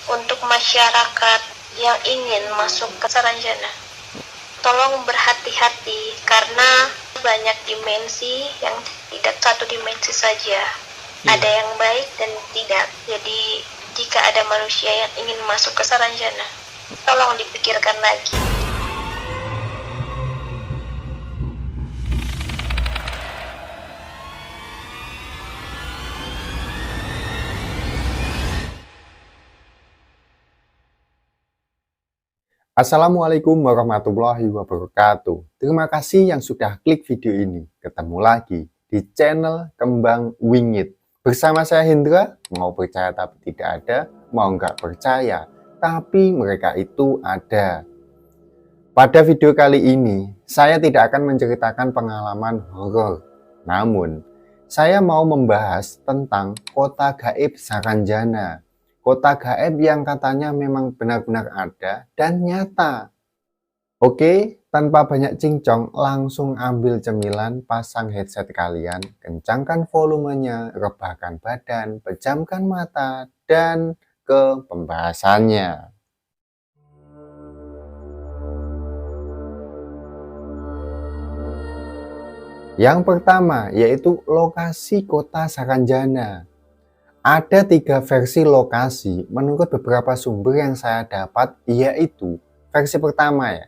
untuk masyarakat yang ingin masuk ke Saranjana. Tolong berhati-hati karena banyak dimensi yang tidak satu dimensi saja. Ada yang baik dan tidak. Jadi jika ada manusia yang ingin masuk ke Saranjana, tolong dipikirkan lagi. Assalamualaikum warahmatullahi wabarakatuh. Terima kasih yang sudah klik video ini. Ketemu lagi di channel Kembang Wingit. Bersama saya Hendra, mau percaya tapi tidak ada, mau nggak percaya, tapi mereka itu ada. Pada video kali ini, saya tidak akan menceritakan pengalaman horor. Namun, saya mau membahas tentang kota gaib Saranjana. Kota gaib yang katanya memang benar-benar ada dan nyata. Oke, tanpa banyak cincong, langsung ambil cemilan, pasang headset kalian, kencangkan volumenya, rebahkan badan, pejamkan mata, dan ke pembahasannya. Yang pertama yaitu lokasi kota Saranjana. Ada 3 versi lokasi menurut beberapa sumber yang saya dapat, yaitu versi pertama ya.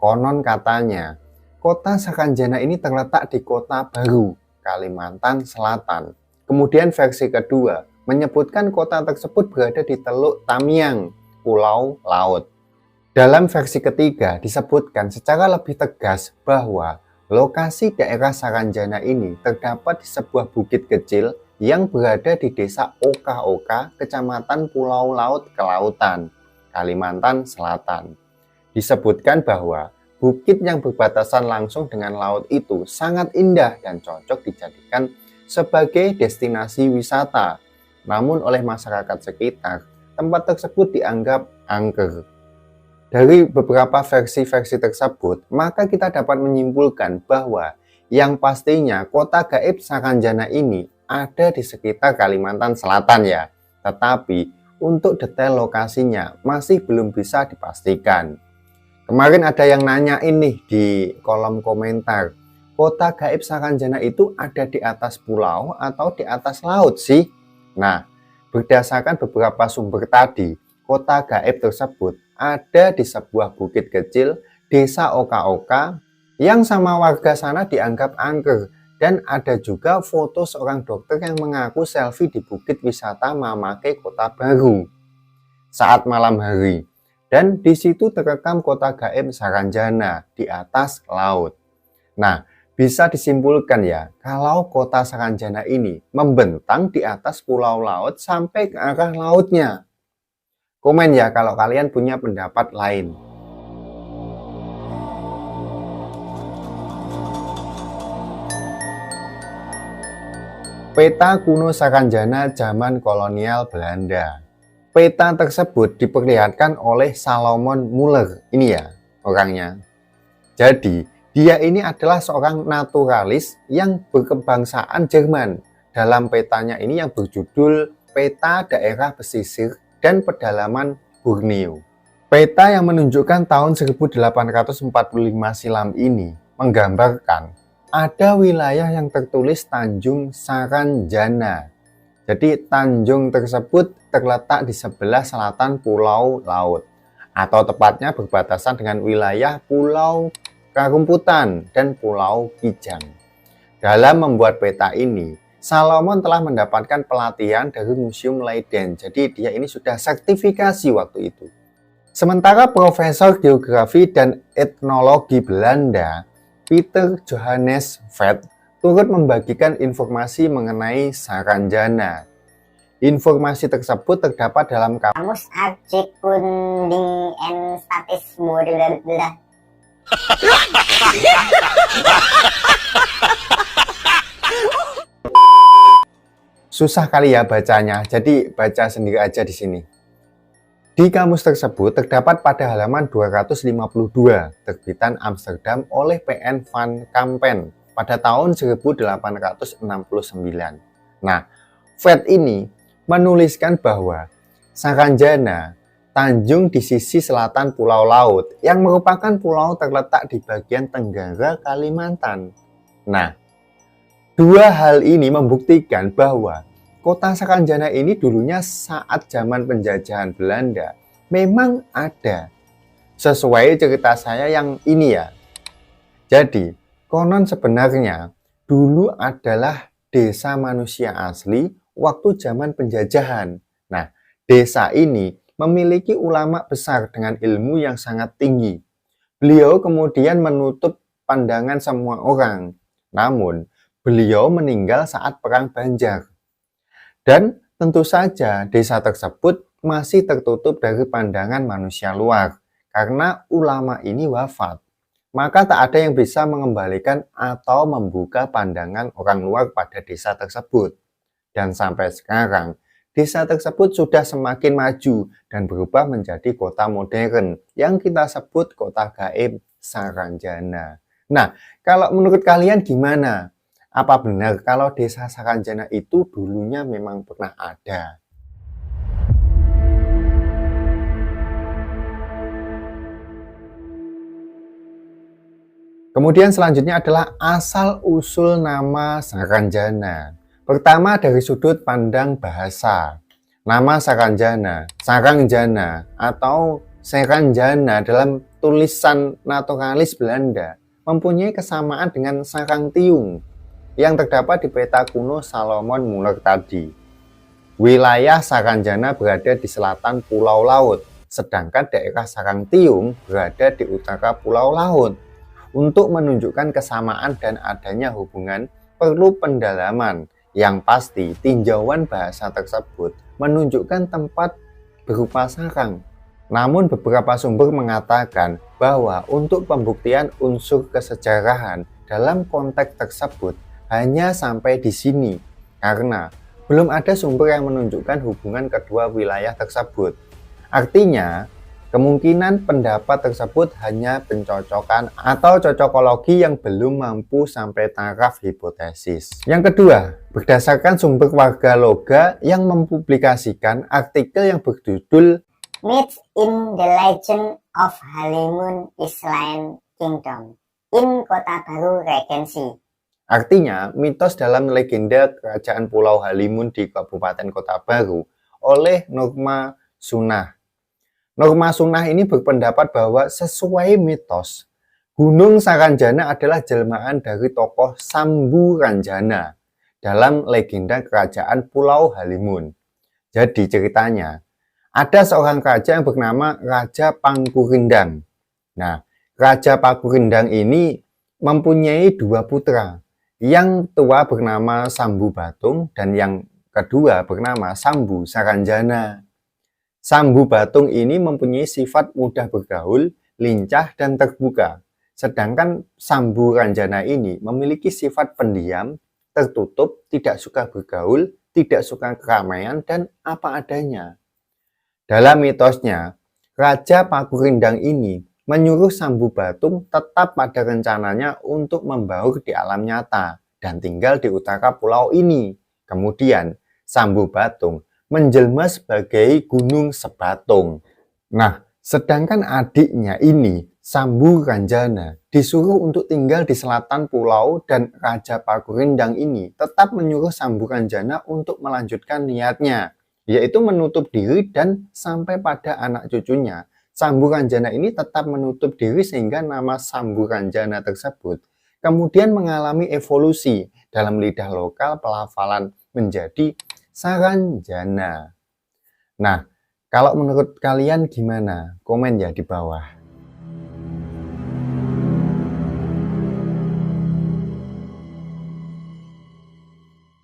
Konon katanya, kota Saranjana ini terletak di Kota Baru, Kalimantan Selatan. Kemudian versi kedua menyebutkan kota tersebut berada di Teluk Tamiang, Pulau Laut. Dalam versi ketiga disebutkan secara lebih tegas bahwa lokasi daerah Saranjana ini terdapat di sebuah bukit kecil yang berada di desa Oka-Oka, kecamatan Pulau Laut Kelautan, Kalimantan Selatan. Disebutkan bahwa bukit yang berbatasan langsung dengan laut itu sangat indah dan cocok dijadikan sebagai destinasi wisata. Namun oleh masyarakat sekitar, tempat tersebut dianggap angker. Dari beberapa versi-versi tersebut, maka kita dapat menyimpulkan bahwa yang pastinya kota gaib Saranjana ini ada di sekitar Kalimantan Selatan ya. Tetapi untuk detail lokasinya masih belum bisa dipastikan. Kemarin ada yang nanya ini di kolom komentar, kota gaib Saranjana itu ada di atas pulau atau di atas laut sih? Nah, berdasarkan beberapa sumber tadi, kota gaib tersebut ada di sebuah bukit kecil desa Oka-Oka yang sama warga sana dianggap angker. Dan ada juga foto seorang dokter yang mengaku selfie di bukit wisata Mamake Kota Baru saat malam hari. Dan di situ terekam kota gaib Saranjana di atas laut. Nah, bisa disimpulkan ya, kalau kota Saranjana ini membentang di atas pulau laut sampai ke arah lautnya. Komen ya kalau kalian punya pendapat lain. Peta kuno Saranjana zaman kolonial Belanda. Peta tersebut diperlihatkan oleh Salomon Muller. Ini ya orangnya. Jadi dia ini adalah seorang naturalis yang berkebangsaan Jerman. Dalam petanya ini yang berjudul Peta Daerah Pesisir dan Pedalaman Borneo. Peta yang menunjukkan tahun 1845 silam ini menggambarkan ada wilayah yang tertulis Tanjung Saranjana. Jadi Tanjung tersebut terletak di sebelah selatan Pulau Laut, atau tepatnya berbatasan dengan wilayah Pulau Karumputan dan Pulau Kijang. Dalam membuat peta ini, Salomon telah mendapatkan pelatihan dari Museum Leiden. Jadi dia ini sudah sertifikasi waktu itu. Sementara Profesor Geografi dan Etnologi Belanda Peter Johannes Vet turut membagikan informasi mengenai Saranjana. Informasi tersebut terdapat dalam Kamus Archikunding and Statis Model. Susah kali ya bacanya, jadi baca sendiri aja di sini. Di kamus tersebut terdapat pada halaman 252 terbitan Amsterdam oleh PN van Kampen pada tahun 1869. Nah, Vet ini menuliskan bahwa Saranjana, Tanjung di sisi selatan Pulau Laut, yang merupakan pulau terletak di bagian tenggara Kalimantan. Nah, dua hal ini membuktikan bahwa kota Saranjana ini dulunya saat zaman penjajahan Belanda memang ada. Sesuai cerita saya yang ini ya. Jadi, konon sebenarnya dulu adalah desa manusia asli waktu zaman penjajahan. Nah, desa ini memiliki ulama besar dengan ilmu yang sangat tinggi. Beliau kemudian menutup pandangan semua orang. Namun, beliau meninggal saat Perang Banjar. Dan tentu saja desa tersebut masih tertutup dari pandangan manusia luar karena ulama ini wafat. Maka tak ada yang bisa mengembalikan atau membuka pandangan orang luar pada desa tersebut. Dan sampai sekarang, desa tersebut sudah semakin maju dan berubah menjadi kota modern yang kita sebut kota gaib Saranjana. Nah, kalau menurut kalian gimana? Apa benar kalau desa Saranjana itu dulunya memang pernah ada? Kemudian selanjutnya adalah asal-usul nama Saranjana. Pertama dari sudut pandang bahasa. Nama Saranjana, Sarangjana atau Seranjana dalam tulisan naturalis Belanda mempunyai kesamaan dengan Sarangtiung yang terdapat di peta kuno Salomon Muller tadi. Wilayah Saranjana berada di selatan Pulau Laut, sedangkan daerah Sarangtiung berada di utara Pulau Laut. Untuk menunjukkan kesamaan dan adanya hubungan, perlu pendalaman. Yang pasti, tinjauan bahasa tersebut menunjukkan tempat berupa sarang. Namun beberapa sumber mengatakan bahwa untuk pembuktian unsur kesejarahan dalam konteks tersebut hanya sampai di sini, karena belum ada sumber yang menunjukkan hubungan kedua wilayah tersebut. Artinya, kemungkinan pendapat tersebut hanya pencocokan atau cocokologi yang belum mampu sampai taraf hipotesis. Yang kedua, berdasarkan sumber warga Loga yang mempublikasikan artikel yang berjudul Myths in the Legend of Halimun Island Kingdom in Kota Baru Regency. Artinya, mitos dalam legenda kerajaan Pulau Halimun di Kabupaten Kota Baru oleh Norma Sunah. Norma Sunah ini berpendapat bahwa sesuai mitos, Gunung Saranjana adalah jelmaan dari tokoh Samburanjana dalam legenda kerajaan Pulau Halimun. Jadi ceritanya, ada seorang raja yang bernama Raja Pangkurindang. Nah, Raja Pangkurindang ini mempunyai dua putra. Yang tua bernama Sambu Batung dan yang kedua bernama Sambu Saranjana. Sambu Batung ini mempunyai sifat mudah bergaul, lincah, dan terbuka. Sedangkan Sambu Ranjana ini memiliki sifat pendiam, tertutup, tidak suka bergaul, tidak suka keramaian, dan apa adanya. Dalam mitosnya, Raja Pakurindang ini menyuruh Sambu Batung tetap pada rencananya untuk membaur di alam nyata dan tinggal di utara pulau ini. Kemudian, Sambu Batung menjelma sebagai Gunung Sebatung. Nah, sedangkan adiknya ini, Sambu Ranjana, disuruh untuk tinggal di selatan pulau dan Raja Pakurindang ini tetap menyuruh Sambu Ranjana untuk melanjutkan niatnya, yaitu menutup diri dan sampai pada anak cucunya. Sambu Ranjana ini tetap menutup diri sehingga nama Sambu Ranjana tersebut kemudian mengalami evolusi dalam lidah lokal pelafalan menjadi Saranjana. Nah, kalau menurut kalian gimana? Komen ya di bawah.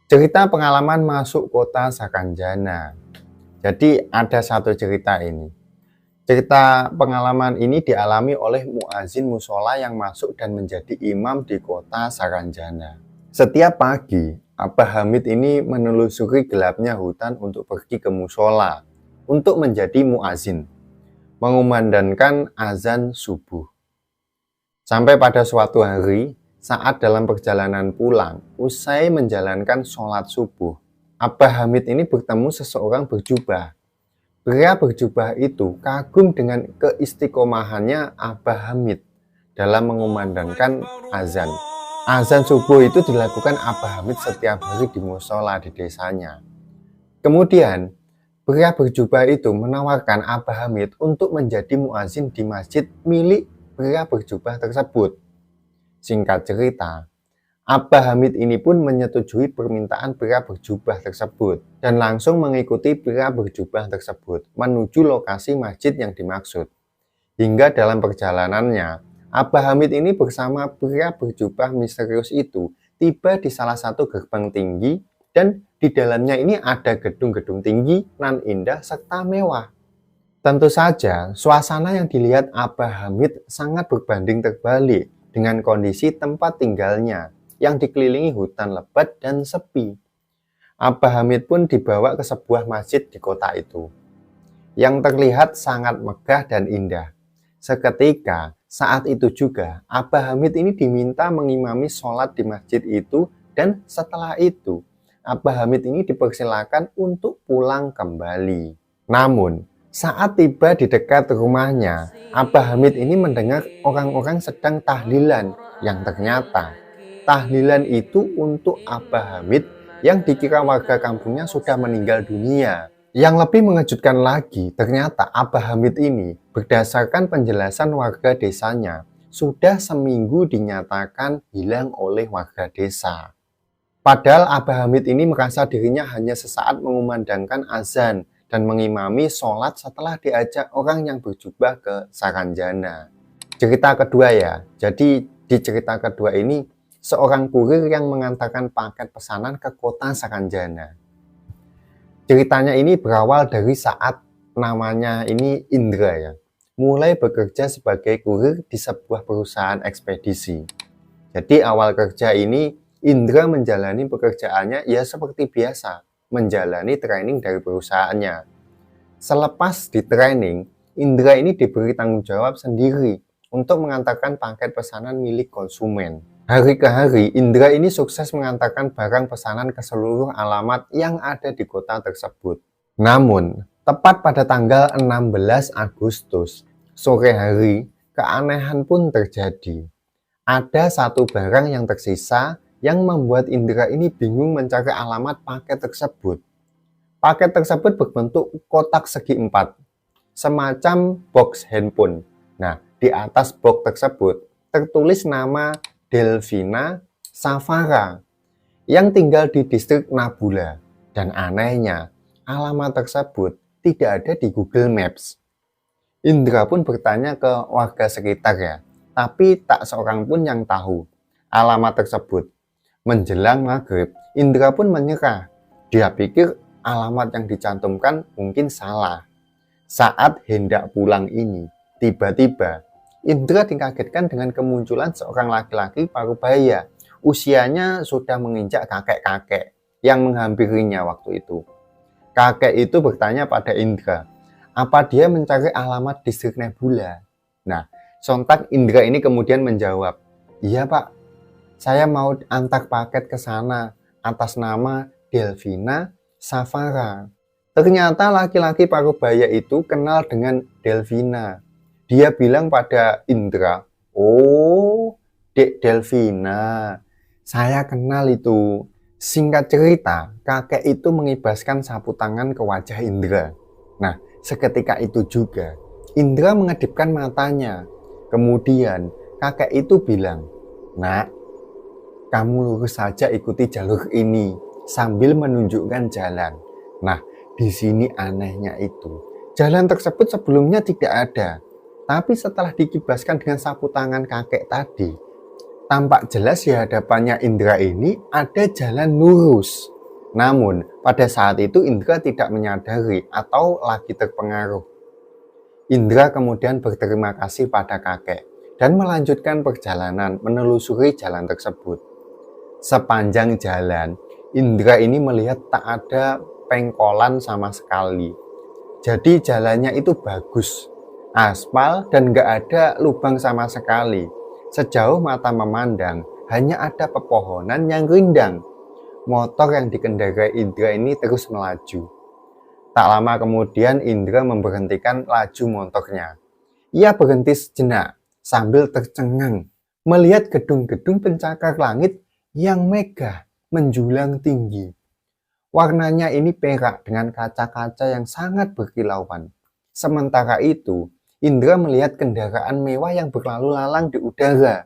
Cerita pengalaman masuk kota Saranjana. Jadi ada satu cerita ini. Cerita pengalaman ini dialami oleh muazin musola yang masuk dan menjadi imam di kota Saranjana. Setiap pagi, Abah Hamid ini menelusuri gelapnya hutan untuk pergi ke musola untuk menjadi muazin, mengumandangkan azan subuh. Sampai pada suatu hari, saat dalam perjalanan pulang, usai menjalankan sholat subuh, Abah Hamid ini bertemu seseorang berjubah. Pria berjubah itu kagum dengan keistiqomahannya Abah Hamid dalam mengumandangkan azan. Azan subuh itu dilakukan Abah Hamid setiap hari di musola di desanya. Kemudian, pria berjubah itu menawarkan Abah Hamid untuk menjadi muazin di masjid milik pria berjubah tersebut. Singkat cerita, Abah Hamid ini pun menyetujui permintaan pria berjubah tersebut dan langsung mengikuti pria berjubah tersebut menuju lokasi masjid yang dimaksud. Hingga dalam perjalanannya, Abah Hamid ini bersama pria berjubah misterius itu tiba di salah satu gerbang tinggi dan di dalamnya ini ada gedung-gedung tinggi nan indah serta mewah. Tentu saja, suasana yang dilihat Abah Hamid sangat berbanding terbalik dengan kondisi tempat tinggalnya yang dikelilingi hutan lebat dan sepi. Abah Hamid pun dibawa ke sebuah masjid di kota itu, yang terlihat sangat megah dan indah. Seketika, saat itu juga, Abah Hamid ini diminta mengimami sholat di masjid itu, dan setelah itu, Abah Hamid ini dipersilakan untuk pulang kembali. Namun, saat tiba di dekat rumahnya, Abah Hamid ini mendengar orang-orang sedang tahlilan, yang ternyata tahlilan itu untuk Abah Hamid yang dikira warga kampungnya sudah meninggal dunia. Yang lebih mengejutkan lagi, ternyata Abah Hamid ini berdasarkan penjelasan warga desanya sudah seminggu dinyatakan hilang oleh warga desa. Padahal Abah Hamid ini merasa dirinya hanya sesaat mengumandangkan azan dan mengimami sholat setelah diajak orang yang berjubah ke Saranjana. Cerita kedua ya, jadi di cerita kedua ini seorang kurir yang mengantarkan paket pesanan ke kota Saranjana. Ceritanya ini berawal dari saat namanya ini Indra ya, mulai bekerja sebagai kurir di sebuah perusahaan ekspedisi. Jadi awal kerja ini Indra menjalani pekerjaannya ya seperti biasa, menjalani training dari perusahaannya. Selepas di training, Indra ini diberi tanggung jawab sendiri untuk mengantarkan paket pesanan milik konsumen. Hari ke hari, Indra ini sukses mengantarkan barang pesanan ke seluruh alamat yang ada di kota tersebut. Namun, tepat pada tanggal 16 Agustus, sore hari, keanehan pun terjadi. Ada satu barang yang tersisa yang membuat Indra ini bingung mencari alamat paket tersebut. Paket tersebut berbentuk kotak segi 4, semacam box handphone. Nah, di atas box tersebut tertulis nama Delvina Safara yang tinggal di distrik Nabula. Dan anehnya, alamat tersebut tidak ada di Google Maps. Indra pun bertanya ke warga sekitar ya, tapi tak seorang pun yang tahu alamat tersebut. Menjelang maghrib, Indra pun menyerah. Dia pikir alamat yang dicantumkan mungkin salah. Saat hendak pulang ini, tiba-tiba Indra dikagetkan dengan kemunculan seorang laki-laki parubaya. Usianya sudah menginjak kakek-kakek yang menghampirinya waktu itu. Kakek itu bertanya pada Indra, apa dia mencari alamat distrik Nebula? Nah, sontak Indra ini kemudian menjawab, iya pak, saya mau antar paket ke sana atas nama Delvina Safara. Ternyata laki-laki parubaya itu kenal dengan Delvina. Dia bilang pada Indra, oh, Dek Delvina, saya kenal itu. Singkat cerita, kakek itu mengibaskan sapu tangan ke wajah Indra. Nah, seketika itu juga, Indra mengedipkan matanya. Kemudian, kakek itu bilang, nak, kamu lurus saja ikuti jalur ini, sambil menunjukkan jalan. Nah, di sini anehnya itu, jalan tersebut sebelumnya tidak ada. Tapi setelah dikibaskan dengan sapu tangan kakek tadi, tampak jelas di hadapannya Indra ini ada jalan lurus. Namun, pada saat itu Indra tidak menyadari atau lagi terpengaruh. Indra kemudian berterima kasih pada kakek dan melanjutkan perjalanan menelusuri jalan tersebut. Sepanjang jalan, Indra ini melihat tak ada pengkolan sama sekali. Jadi jalannya itu bagus, aspal dan gak ada lubang sama sekali. Sejauh mata memandang, hanya ada pepohonan yang rindang. Motor yang dikendarai Indra ini terus melaju. Tak lama kemudian Indra memberhentikan laju motornya. Ia berhenti sejenak sambil tercengang melihat gedung-gedung pencakar langit yang megah menjulang tinggi. Warnanya ini perak dengan kaca-kaca yang sangat berkilauan. Sementara itu, Indra melihat kendaraan mewah yang berlalu lalang di udara.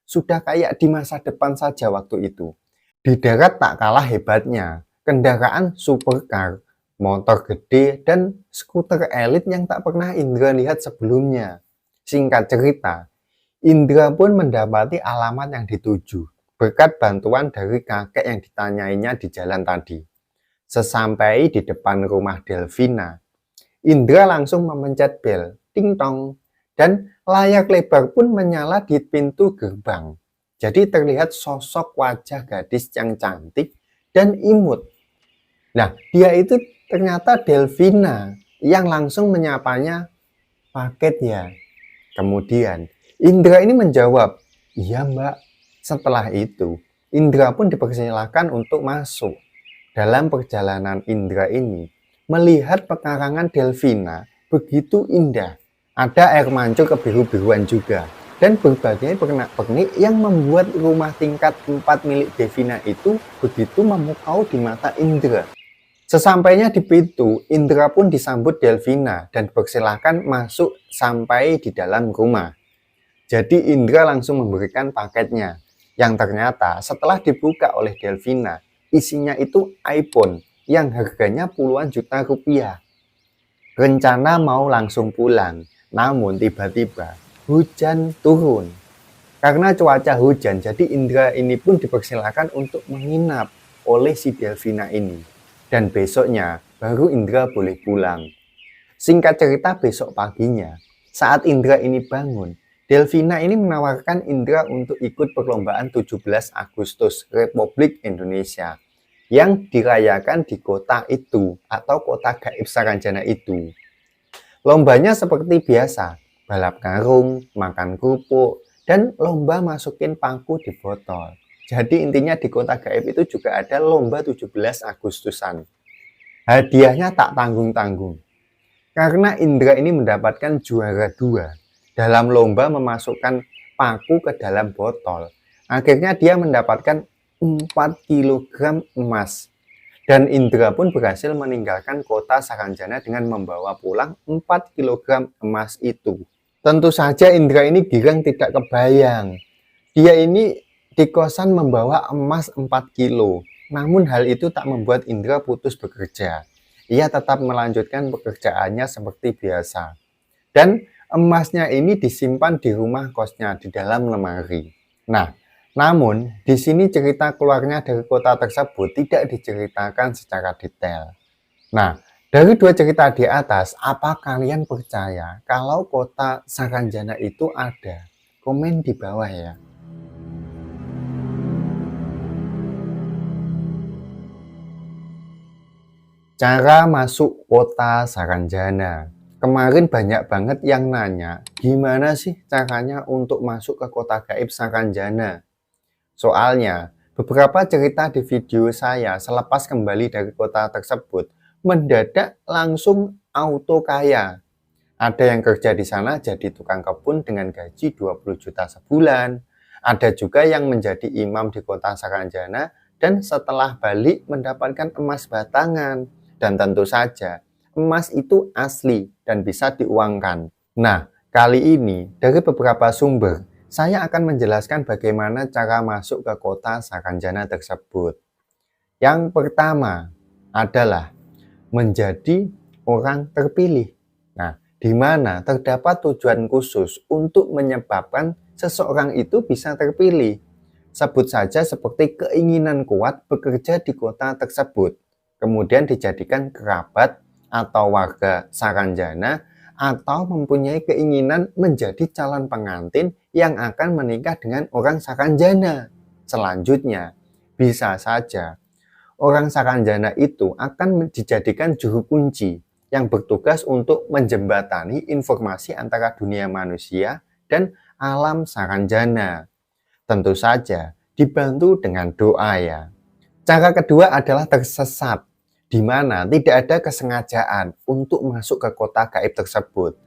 Sudah kayak di masa depan saja waktu itu. Di darat tak kalah hebatnya. Kendaraan supercar, motor gede, dan skuter elit yang tak pernah Indra lihat sebelumnya. Singkat cerita, Indra pun mendapati alamat yang dituju berkat bantuan dari kakek yang ditanyainya di jalan tadi. Sesampai di depan rumah Delvina, Indra langsung memencet bel, ting tong, dan layar lebar pun menyala di pintu gerbang. Jadi terlihat sosok wajah gadis yang cantik dan imut. Nah, dia itu ternyata Delvina yang langsung menyapanya, "Paket ya?" Kemudian Indra ini menjawab, "Iya mbak." Setelah itu, Indra pun dipersilakan untuk masuk. Dalam perjalanan Indra ini, melihat pekarangan Delvina begitu indah. Ada air mancur kebiru-biruan juga. Dan berbagai pernak-pernik yang membuat rumah tingkat 4 milik Delvina itu begitu memukau di mata Indra. Sesampainya di pintu, Indra pun disambut Delvina dan dipersilahkan masuk sampai di dalam rumah. Jadi Indra langsung memberikan paketnya, yang ternyata setelah dibuka oleh Delvina, isinya itu iPhone yang harganya puluhan juta rupiah. Rencana mau langsung pulang, namun tiba-tiba hujan turun. Karena cuaca hujan, jadi Indra ini pun dipersilakan untuk menginap oleh si Delvina ini. Dan besoknya baru Indra boleh pulang. Singkat cerita, besok paginya, saat Indra ini bangun, Delvina ini menawarkan Indra untuk ikut perlombaan 17 Agustus Republik Indonesia yang dirayakan di kota itu atau kota gaib Saranjana itu. Lombanya seperti biasa, balap karung, makan kerupuk, dan lomba masukin paku di botol. Jadi intinya di kota gaib itu juga ada lomba 17 Agustusan. Hadiahnya tak tanggung-tanggung. Karena Indra ini mendapatkan juara 2 dalam lomba memasukkan paku ke dalam botol. Akhirnya dia mendapatkan 4 kg emas. Dan Indra pun berhasil meninggalkan kota Saranjana dengan membawa pulang 4 kg emas itu. Tentu saja Indra ini girang tidak kebayang. Dia ini di kosan membawa emas 4 kilo. Namun hal itu tak membuat Indra putus bekerja. Ia tetap melanjutkan pekerjaannya seperti biasa. Dan emasnya ini disimpan di rumah kosnya di dalam lemari. Nah, namun di sini cerita keluarnya dari kota tersebut tidak diceritakan secara detail. Nah, dari dua cerita di atas, apa kalian percaya kalau kota Saranjana itu ada? Komen di bawah ya. Cara masuk kota Saranjana. Kemarin banyak banget yang nanya, gimana sih caranya untuk masuk ke kota gaib Saranjana? Soalnya, beberapa cerita di video saya selepas kembali dari kota tersebut, mendadak langsung auto kaya. Ada yang kerja di sana jadi tukang kebun dengan gaji 20 juta sebulan. Ada juga yang menjadi imam di kota Saranjana dan setelah balik mendapatkan emas batangan. Dan tentu saja, emas itu asli dan bisa diuangkan. Nah, kali ini dari beberapa sumber, saya akan menjelaskan bagaimana cara masuk ke kota Saranjana tersebut. Yang pertama adalah menjadi orang terpilih. Nah, di mana terdapat tujuan khusus untuk menyebabkan seseorang itu bisa terpilih. Sebut saja seperti keinginan kuat bekerja di kota tersebut, kemudian dijadikan kerabat atau warga Saranjana, atau mempunyai keinginan menjadi calon pengantin yang akan menikah dengan orang Saranjana. Selanjutnya, bisa saja orang Saranjana itu akan dijadikan juru kunci yang bertugas untuk menjembatani informasi antara dunia manusia dan alam Saranjana. Tentu saja dibantu dengan doa ya. Cara kedua adalah tersesat, di mana tidak ada kesengajaan untuk masuk ke kota gaib tersebut.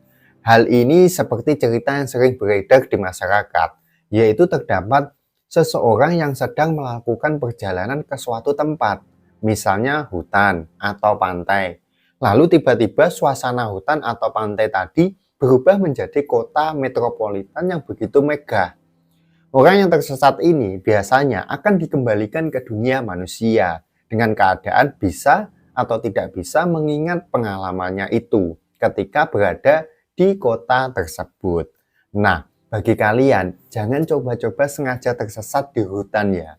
Hal ini seperti cerita yang sering beredar di masyarakat, yaitu terdapat seseorang yang sedang melakukan perjalanan ke suatu tempat, misalnya hutan atau pantai. Lalu tiba-tiba suasana hutan atau pantai tadi berubah menjadi kota metropolitan yang begitu megah. Orang yang tersesat ini biasanya akan dikembalikan ke dunia manusia dengan keadaan bisa atau tidak bisa mengingat pengalamannya itu ketika berada di kota tersebut. Nah, bagi kalian, jangan coba-coba sengaja tersesat di hutan ya.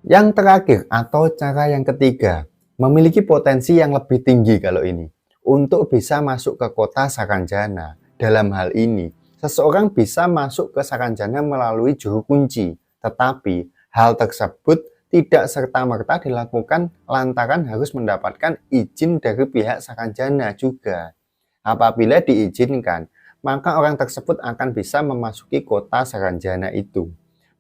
Yang terakhir atau cara yang ketiga, memiliki potensi yang lebih tinggi kalau ini, untuk bisa masuk ke kota Saranjana. Dalam hal ini, seseorang bisa masuk ke Saranjana melalui juru kunci, tetapi hal tersebut tidak serta-merta dilakukan lantaran harus mendapatkan izin dari pihak Saranjana juga. Apabila diizinkan, maka orang tersebut akan bisa memasuki kota Saranjana itu.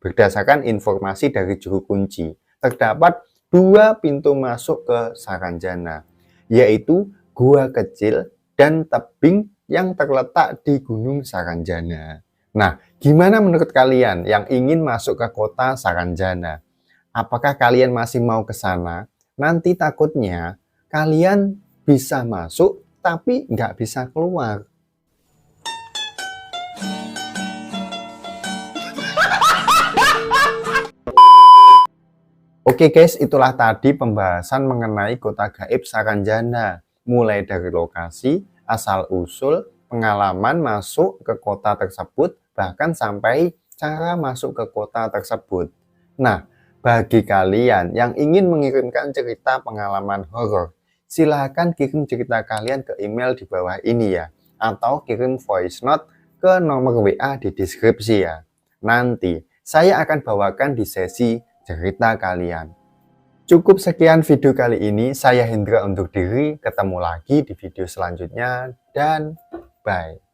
Berdasarkan informasi dari juru kunci, terdapat 2 pintu masuk ke Saranjana, yaitu gua kecil dan tebing yang terletak di Gunung Saranjana. Nah, gimana menurut kalian yang ingin masuk ke kota Saranjana? Apakah kalian masih mau ke sana? Nanti takutnya kalian bisa masuk tapi nggak bisa keluar. Oke guys, itulah tadi pembahasan mengenai kota gaib Saranjana. Mulai dari lokasi, asal-usul, pengalaman masuk ke kota tersebut, bahkan sampai cara masuk ke kota tersebut. Nah, bagi kalian yang ingin mengirimkan cerita pengalaman horor, silahkan kirim cerita kalian ke email di bawah ini ya. Atau kirim voice note ke nomor WA di deskripsi ya. Nanti saya akan bawakan di sesi cerita kalian. Cukup sekian video kali ini, saya Hendra undur diri, ketemu lagi di video selanjutnya, dan bye.